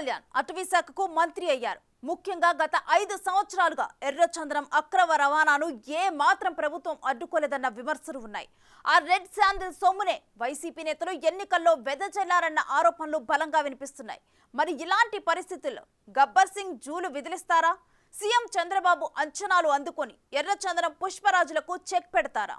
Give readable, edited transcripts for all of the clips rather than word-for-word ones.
కళ్యాణ్ అటవీ శాఖకు మంత్రి అయ్యారు. ముఖ్యంగా గత 5 సంవత్సరాలుగా ఎర్రచందనం అక్రమ రవాణాను ఏ మాత్రం ప్రభుత్వం అడ్డుకోలేదన్న విమర్శలు ఉన్నాయి. ఆ రెడ్ శాండిల్ సొమ్మునే వైసీపీ నేతలు ఎన్నికల్లో వెదజల్లారన్న ఆరోపణలు బలంగా వినిపిస్తున్నాయి. మరి ఇలాంటి పరిస్థితుల్లో గబ్బర్ సింగ్ జూలు విదిలిస్తారా? సీఎం చంద్రబాబు అంచనాలు అందుకొని ఎర్రచందనం పుష్పరాజులకు చెక్ పెడతారా?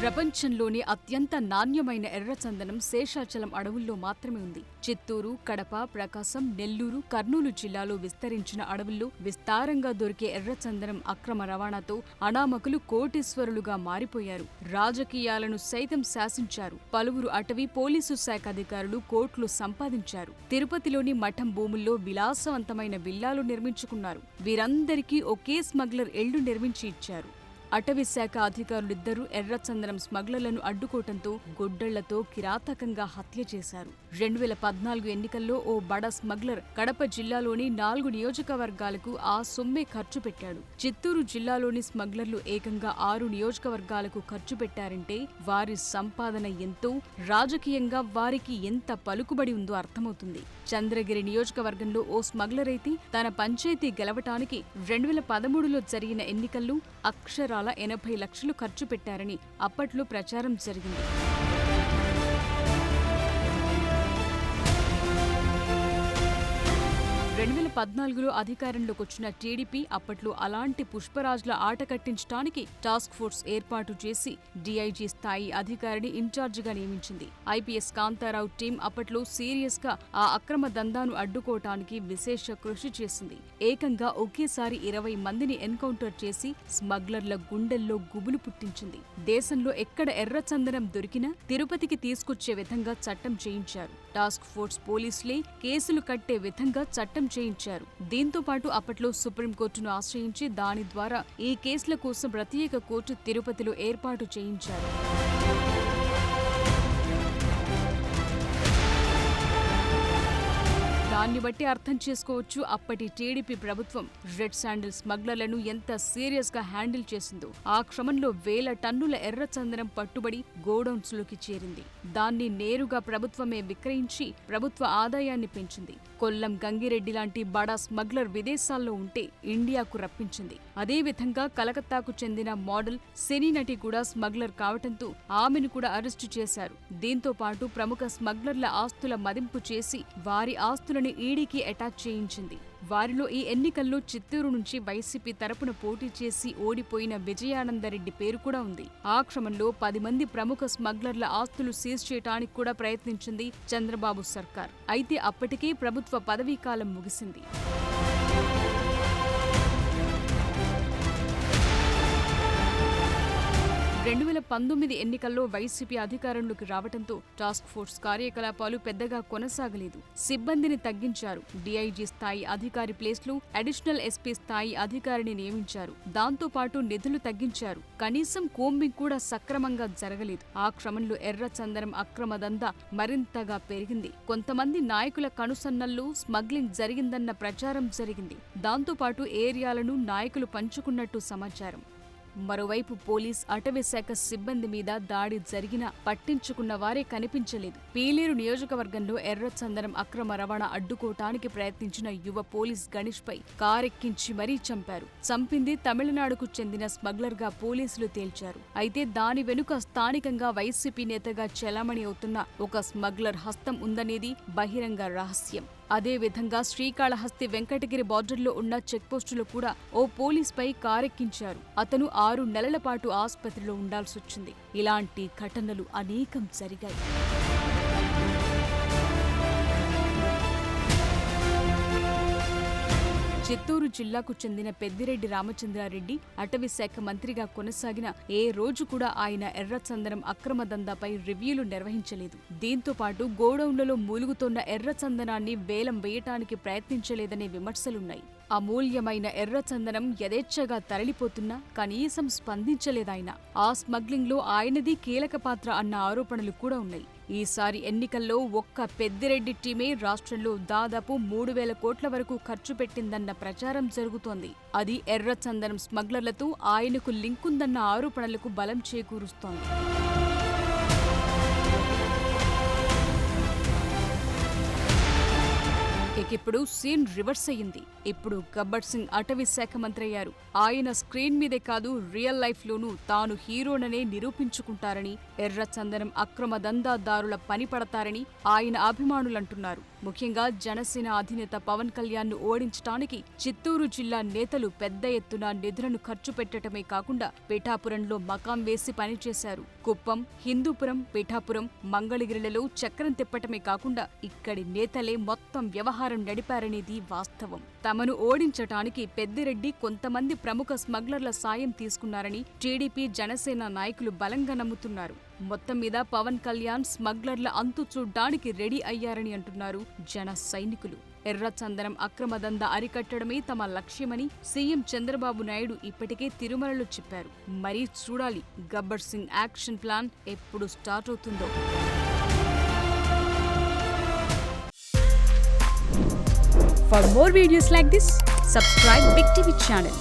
ప్రపంచంలోని అత్యంత నాణ్యమైన ఎర్రచందనం శేషాచలం అడవుల్లో మాత్రమే ఉంది. చిత్తూరు, కడప, ప్రకాశం, నెల్లూరు, కర్నూలు జిల్లాలో విస్తరించిన అడవుల్లో విస్తారంగా దొరికే ఎర్రచందనం అక్రమ రవాణాతో అనామకులు కోటీశ్వరులుగా మారిపోయారు. రాజకీయాలను సైతం శాసించారు. పలువురు అటవీ పోలీసు శాఖ అధికారులు కోట్లు సంపాదించారు. తిరుపతిలోని మఠం భూముల్లో విలాసవంతమైన విల్లాలు నిర్మించుకున్నారు. వీరందరికీ ఒకే స్మగ్లర్ ఇళ్లు నిర్మించి ఇచ్చారు. అటవీ శాఖ అధికారులిద్దరూ ఎర్రచందనం స్మగ్లర్లను అడ్డుకోవటంతో గొడ్డళ్లతో కిరాతకంగా హత్య చేశారు. 2014 ఎన్నికల్లో ఓ బడా స్మగ్లర్ కడప జిల్లాలోని 4 నియోజకవర్గాలకు ఆ సొమ్మే ఖర్చు పెట్టాడు. చిత్తూరు జిల్లాలోని స్మగ్లర్లు ఏకంగా 6 నియోజకవర్గాలకు ఖర్చు పెట్టారంటే వారి సంపాదన ఎంతో, రాజకీయంగా వారికి ఎంత పలుకుబడి ఉందో అర్థమవుతుంది. చంద్రగిరి నియోజకవర్గంలో ఓ స్మగ్లర్ అయితే తన పంచాయతీ గెలవటానికి 2013లో జరిగిన ఎన్నికల్లో అక్షరాల 80 లక్షలు ఖర్చు పెట్టారని అప్పట్లో ప్రచారం జరిగింది. 2014లో అధికారంలోకి వచ్చిన టీడీపీ అప్పట్లో అలాంటి పుష్పరాజుల ఆట కట్టించడానికి టాస్క్ ఫోర్స్ ఏర్పాటు చేసి డీఐజీ స్థాయి అధికారిని ఇన్ఛార్జిగా నియమించింది. ఐపీఎస్ కాంతారావు టీం అప్పట్లో సీరియస్ గా ఆ అక్రమ దందాను అడ్డుకోవటానికి విశేష కృషి చేసింది. ఏకంగా ఒకేసారి 20 మందిని ఎన్కౌంటర్ చేసి స్మగ్లర్ల గుండెల్లో గుబులు పుట్టించింది. దేశంలో ఎక్కడ ఎర్రచందనం దొరికినా తిరుపతికి తీసుకొచ్చే విధంగా చట్టం చేయించారు. టాస్క్ ఫోర్స్ పోలీసులే కేసులు కట్టే విధంగా చట్టం చేయించారు. దీంతో పాటు అప్పట్లో సుప్రీంకోర్టును ఆశ్రయించి దాని ద్వారా ఈ కేసుల కోసం ప్రత్యేక కోర్టు తిరుపతిలో ఏర్పాటు చేయించారు. దాన్ని బట్టి అర్థం చేసుకోవచ్చు అప్పటి టీడీపీ ప్రభుత్వం రెడ్ శాండిల్ స్మగ్లర్లను ఎంత సీరియస్ గా హ్యాండిల్ చేసిందో. ఆ క్రమంలో వేల టన్నుల ఎర్రచందనం పట్టుబడి గోడౌన్స్ లోకి చేరింది. దాన్ని నేరుగా ప్రభుత్వమే విక్రయించి ప్రభుత్వ ఆదాయాన్ని పెంచింది. కొల్లం గంగిరెడ్డి లాంటి బడా స్మగ్లర్ విదేశాల్లో ఉంటే ఇండియాకు రప్పించింది. అదేవిధంగా కలకత్తాకు చెందిన మోడల్ సినీ నటి కూడా స్మగ్లర్ కావటంతో ఆమెను కూడా అరెస్టు చేశారు. దీంతో పాటు ప్రముఖ స్మగ్లర్ల ఆస్తుల మదింపు చేసి వారి ఆస్తులను ఈడీకి అటాచ్ చేయించింది. వారిలో ఈ ఎన్నికల్లో చిత్తూరు నుంచి వైసీపీ తరపున పోటీ చేసి ఓడిపోయిన విజయానందరెడ్డి పేరు కూడా ఉంది. ఆ క్రమంలో 10 మంది ప్రముఖ స్మగ్లర్ల ఆస్తులు సీజ్ చేయడానికి కూడా ప్రయత్నించింది చంద్రబాబు సర్కార్. అయితే అప్పటికే ప్రభుత్వ పదవీకాలం ముగిసింది. 2019 ఎన్నికల్లో వైసీపీ అధికారంలోకి రావడంతో టాస్క్ ఫోర్స్ కార్యకలాపాలు పెద్దగా కొనసాగలేదు. సిబ్బందిని తగ్గించారు. డీఐజీ స్థాయి అధికారి ప్లేస్లో అడిషనల్ ఎస్పీ స్థాయి అధికారిని నియమించారు. దాంతో పాటు నిధులు తగ్గించారు. కనీసం కోంబింగ్ కూడా సక్రమంగా జరగలేదు. ఆ క్రమంలో ఎర్రచందనం అక్రమ దందా మరింతగా పెరిగింది. కొంతమంది నాయకుల కనుసన్నల్లో స్మగ్లింగ్ జరిగిందన్న ప్రచారం జరిగింది. దాంతో పాటు ఏరియాలను నాయకులు పంచుకున్నట్టు సమాచారం. మరోవైపు పోలీస్, అటవీ శాఖ సిబ్బంది మీద దాడి జరిగినా పట్టించుకున్న వారే కనిపించలేదు. పీలేరు నియోజకవర్గంలో ఎర్రచందనం అక్రమ రవాణా అడ్డుకోవటానికి ప్రయత్నించిన యువ పోలీస్ గణేష్ పై కారెక్కించి మరీ చంపారు. చంపింది తమిళనాడుకు చెందిన స్మగ్లర్ గా పోలీసులు తేల్చారు. అయితే దాని వెనుక స్థానికంగా వైసీపీ నేతగా చెలామణి అవుతున్న ఒక స్మగ్లర్ హస్తం ఉందనేది బహిరంగ రహస్యం. అదేవిధంగా శ్రీకాళహస్తి వెంకటగిరి బార్డర్లో ఉన్న చెక్పోస్టులో కూడా ఓ పోలీస్ పై కారెక్కించారు. అతను 6 నెలల పాటు ఆసుపత్రిలో ఉండాల్సొచ్చింది. ఇలాంటి ఘటనలు అనేకం జరిగాయి. చిత్తూరు జిల్లాకు చెందిన పెద్దిరెడ్డి రామచంద్రారెడ్డి అటవీ శాఖ మంత్రిగా కొనసాగిన ఏ రోజు కూడా ఆయన ఎర్రచందనం అక్రమ దందాపై రివ్యూలు నిర్వహించలేదు. దీంతో పాటు గోడౌన్లలో మూలుగుతోన్న ఎర్రచందనాన్ని వేలం వేయటానికి ప్రయత్నించలేదనే విమర్శలున్నాయి. అమూల్యమైన ఎర్రచందనం యథేచ్ఛగా తరలిపోతున్నా కనీసం స్పందించలేదాయన. ఆ స్మగ్లింగ్లో ఆయనది కీలక పాత్ర అన్న ఆరోపణలు కూడా ఉన్నాయి. ఈసారి ఎన్నికల్లో ఒక్క పెద్దిరెడ్డి టీమే రాష్ట్రంలో దాదాపు 3,000 కోట్ల వరకు ఖర్చు పెట్టిందన్న ప్రచారం జరుగుతోంది. అది ఎర్రచందనం స్మగ్లర్లతో ఆయనకు లింకుందన్న ఆరోపణలకు బలం చేకూరుస్తోంది. ఇకిప్పుడు సీన్ రివర్స్ అయ్యింది. ఇప్పుడు గబ్బర్ సింగ్ అటవీ శాఖ మంత్రి అయ్యారు. ఆయన స్క్రీన్ మీదే కాదు రియల్ లైఫ్ లోనూ తాను హీరోననే నిరూపించుకుంటారని, ఎర్రచందనం అక్రమ దందాదారుల పని పడతారని ఆయన అభిమానులంటున్నారు. ముఖ్యంగా జనసేన అధినేత పవన్ కళ్యాణ్ ను ఓడించడానికి చిత్తూరు జిల్లా నేతలు పెద్ద ఎత్తున నిధులను ఖర్చు పెట్టడమే కాకుండా పిఠాపురంలో మకాం వేసి పనిచేశారు. కుప్పం, హిందూపురం, పిఠాపురం, మంగళగిరిలలో చక్రం తిప్పటమే కాకుండా ఇక్కడి నేతలే మొత్తం వ్యవహారం నడిపారనేది వాస్తవం. తమను ఓడించటానికి పెద్దిరెడ్డి కొంతమంది ప్రముఖ స్మగ్లర్ల సాయం తీసుకున్నారని టీడీపీ, జనసేన నాయకులు బలంగా నమ్ముతున్నారు. మొత్తం మీద పవన్ కళ్యాణ్ స్మగ్లర్ల అంతు చూడ్డానికి రెడీ అయ్యారని అంటున్నారు జన సైనికులు. ఎర్రచందనం అక్రమ దందా అరికట్టడమే తమ లక్ష్యమని సీఎం చంద్రబాబు నాయుడు ఇప్పటికే తిరుమలలో చెప్పారు. మరీ చూడాలి గబ్బర్ సింగ్ యాక్షన్ ప్లాన్ ఎప్పుడు స్టార్ట్ అవుతుందో. For more videos like this, subscribe Big TV channel.